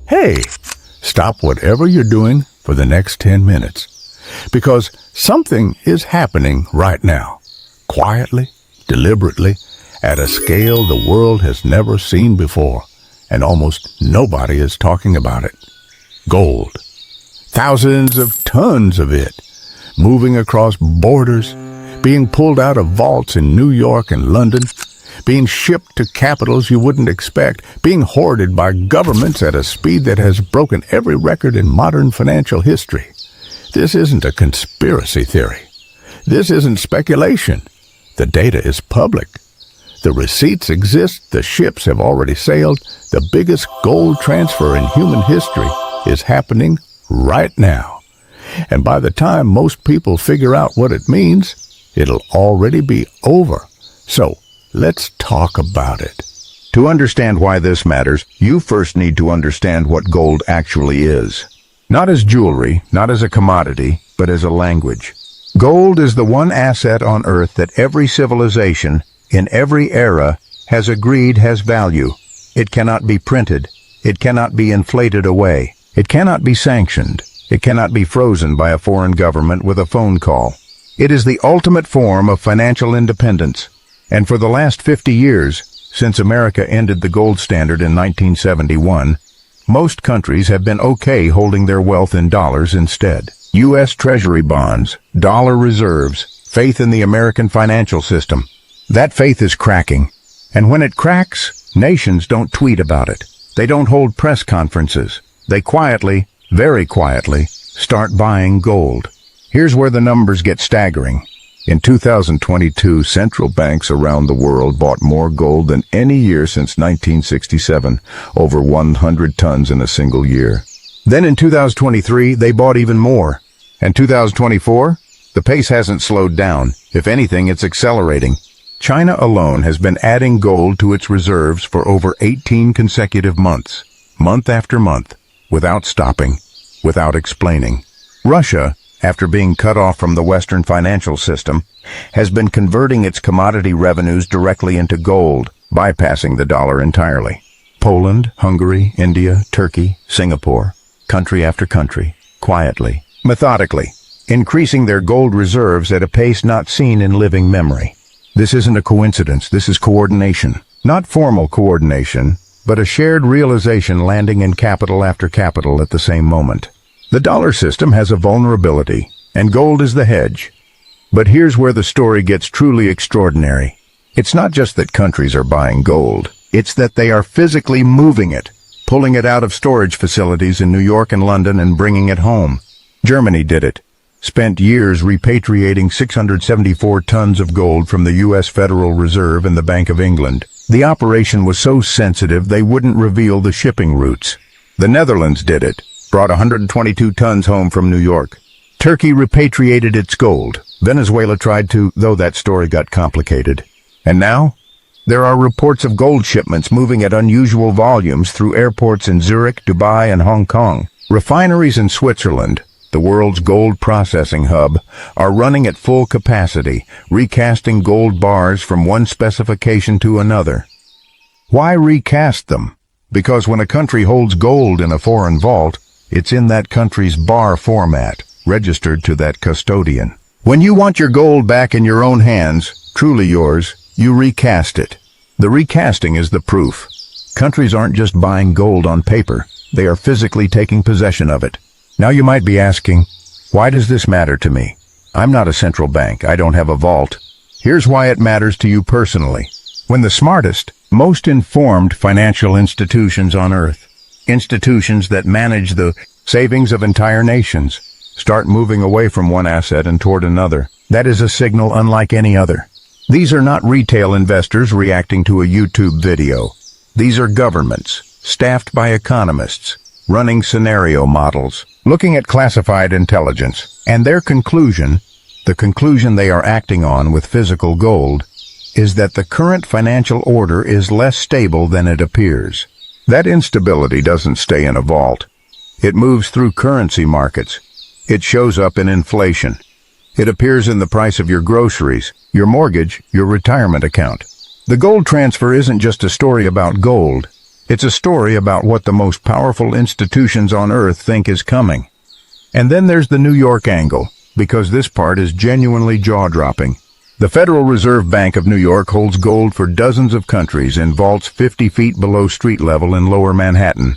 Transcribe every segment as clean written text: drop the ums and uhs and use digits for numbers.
Hey, stop whatever you're doing for the next 10 minutes. Because something is happening right now. Quietly, deliberately, at a scale the world has never seen before. And almost nobody is talking about it. Gold. Thousands of tons of it. Moving across borders. Being pulled out of vaults in New York and London. Being shipped to capitals you wouldn't expect, being hoarded by governments at a speed that has broken every record in modern financial history. This isn't a conspiracy theory. This isn't speculation. The data is public. The receipts exist, the ships have already sailed, the biggest gold transfer in human history is happening right now. And by the time most people figure out what it means, it'll already be over. So, let's talk about it. To understand why this matters, you first need to understand what gold actually is. Not as jewelry, not as a commodity, but as a language. Gold is the one asset on Earth that every civilization, in every era, has agreed has value. It cannot be printed. It cannot be inflated away. It cannot be sanctioned. It cannot be frozen by a foreign government with a phone call. It is the ultimate form of financial independence. And for the last 50 years, since America ended the gold standard in 1971, most countries have been okay holding their wealth in dollars instead. U.S. Treasury bonds, dollar reserves, faith in the American financial system. That faith is cracking. And when it cracks, nations don't tweet about it. They don't hold press conferences. They quietly, very quietly, start buying gold. Here's where the numbers get staggering. In 2022, central banks around the world bought more gold than any year since 1967, over 100 tons in a single year. Then in 2023, they bought even more. And 2024, the pace hasn't slowed down. If anything, it's accelerating. China alone has been adding gold to its reserves for over 18 consecutive months, month after month, without stopping, without explaining. Russia, after being cut off from the Western financial system, has been converting its commodity revenues directly into gold, bypassing the dollar entirely. Poland, Hungary, India, Turkey, Singapore, country after country, quietly, methodically, increasing their gold reserves at a pace not seen in living memory. This isn't a coincidence, this is coordination. Not formal coordination, but a shared realization landing in capital after capital at the same moment. The dollar system has a vulnerability, and gold is the hedge. But here's where the story gets truly extraordinary. It's not just that countries are buying gold. It's that they are physically moving it, pulling it out of storage facilities in New York and London and bringing it home. Germany did it. Spent years repatriating 674 tons of gold from the U.S. Federal Reserve and the Bank of England. The operation was so sensitive they wouldn't reveal the shipping routes. The Netherlands did it. Brought 122 tons home from New York. Turkey repatriated its gold. Venezuela tried to, though that story got complicated. And now, there are reports of gold shipments moving at unusual volumes through airports in Zurich, Dubai, and Hong Kong. Refineries in Switzerland, the world's gold processing hub, are running at full capacity, recasting gold bars from one specification to another. Why recast them? Because when a country holds gold in a foreign vault, it's in that country's bar format, registered to that custodian. When you want your gold back in your own hands, truly yours, you recast it. The recasting is the proof. Countries aren't just buying gold on paper, they are physically taking possession of it. Now you might be asking, why does this matter to me? I'm not a central bank, I don't have a vault. Here's why it matters to you personally. When the smartest, most informed financial institutions on Earth, institutions that manage the savings of entire nations, start moving away from one asset and toward another, that is a signal unlike any other. These are not retail investors reacting to a YouTube video. These are governments, staffed by economists, running scenario models, looking at classified intelligence, and their conclusion, the conclusion they are acting on with physical gold, is that the current financial order is less stable than it appears. That instability doesn't stay in a vault. It moves through currency markets. It shows up in inflation. It appears in the price of your groceries, your mortgage, your retirement account. The gold transfer isn't just a story about gold. It's a story about what the most powerful institutions on Earth think is coming. And then there's the New York angle, because this part is genuinely jaw-dropping. The Federal Reserve Bank of New York holds gold for dozens of countries in vaults 50 feet below street level in lower Manhattan.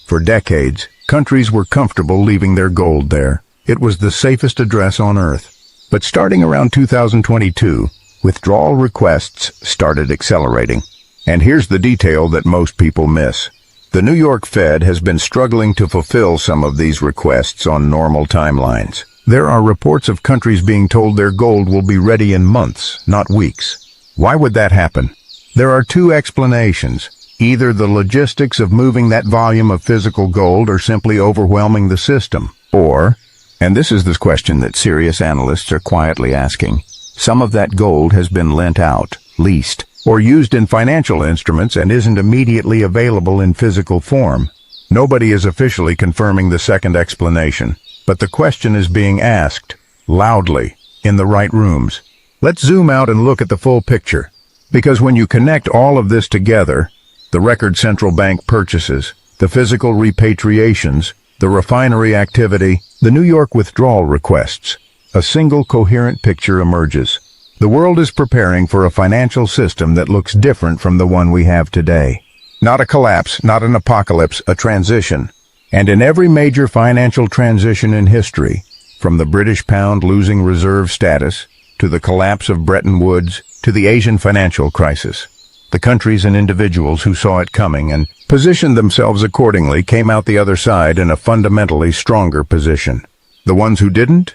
For decades, countries were comfortable leaving their gold there. It was the safest address on Earth. But starting around 2022, withdrawal requests started accelerating. And here's the detail that most people miss. The New York Fed has been struggling to fulfill some of these requests on normal timelines. There are reports of countries being told their gold will be ready in months, not weeks. Why would that happen? There are two explanations. Either the logistics of moving that volume of physical gold or simply overwhelming the system. Or, and this is the question that serious analysts are quietly asking, some of that gold has been lent out, leased, or used in financial instruments and isn't immediately available in physical form. Nobody is officially confirming the second explanation, but the question is being asked, loudly, in the right rooms. Let's zoom out and look at the full picture, because when you connect all of this together, the record central bank purchases, the physical repatriations, the refinery activity, the New York withdrawal requests, a single coherent picture emerges. The world is preparing for a financial system that looks different from the one we have today. Not a collapse, not an apocalypse, a transition. And in every major financial transition in history, from the British pound losing reserve status, to the collapse of Bretton Woods, to the Asian financial crisis, the countries and individuals who saw it coming and positioned themselves accordingly came out the other side in a fundamentally stronger position. The ones who didn't?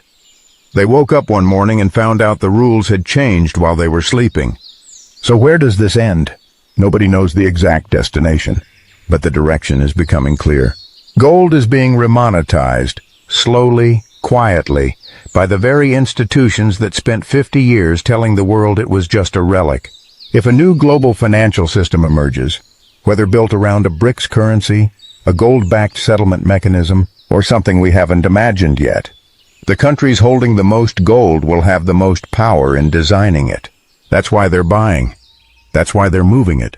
They woke up one morning and found out the rules had changed while they were sleeping. So where does this end? Nobody knows the exact destination, but the direction is becoming clear. Gold is being remonetized, slowly, quietly, by the very institutions that spent 50 years telling the world it was just a relic. If a new global financial system emerges, whether built around a BRICS currency, a gold-backed settlement mechanism, or something we haven't imagined yet, the countries holding the most gold will have the most power in designing it. That's why they're buying. That's why they're moving it.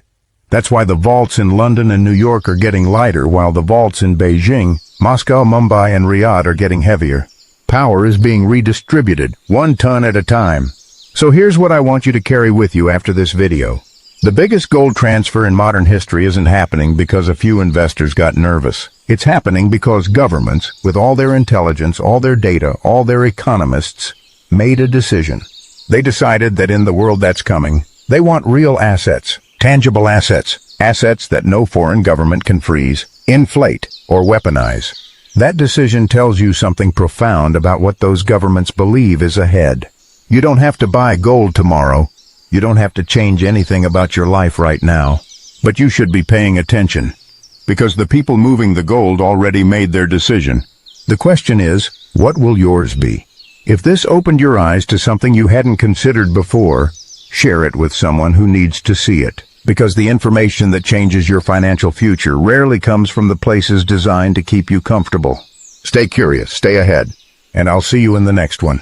That's why the vaults in London and New York are getting lighter while the vaults in Beijing, Moscow, Mumbai, and Riyadh are getting heavier. Power is being redistributed, 1 ton at a time. So here's what I want you to carry with you after this video. The biggest gold transfer in modern history isn't happening because a few investors got nervous. It's happening because governments, with all their intelligence, all their data, all their economists, made a decision. They decided that in the world that's coming, they want real assets, tangible assets, assets that no foreign government can freeze, inflate, or weaponize. That decision tells you something profound about what those governments believe is ahead. You don't have to buy gold tomorrow. You don't have to change anything about your life right now. But you should be paying attention, because the people moving the gold already made their decision. The question is, what will yours be? If this opened your eyes to something you hadn't considered before, share it with someone who needs to see it, because the information that changes your financial future rarely comes from the places designed to keep you comfortable. Stay curious, stay ahead, and I'll see you in the next one.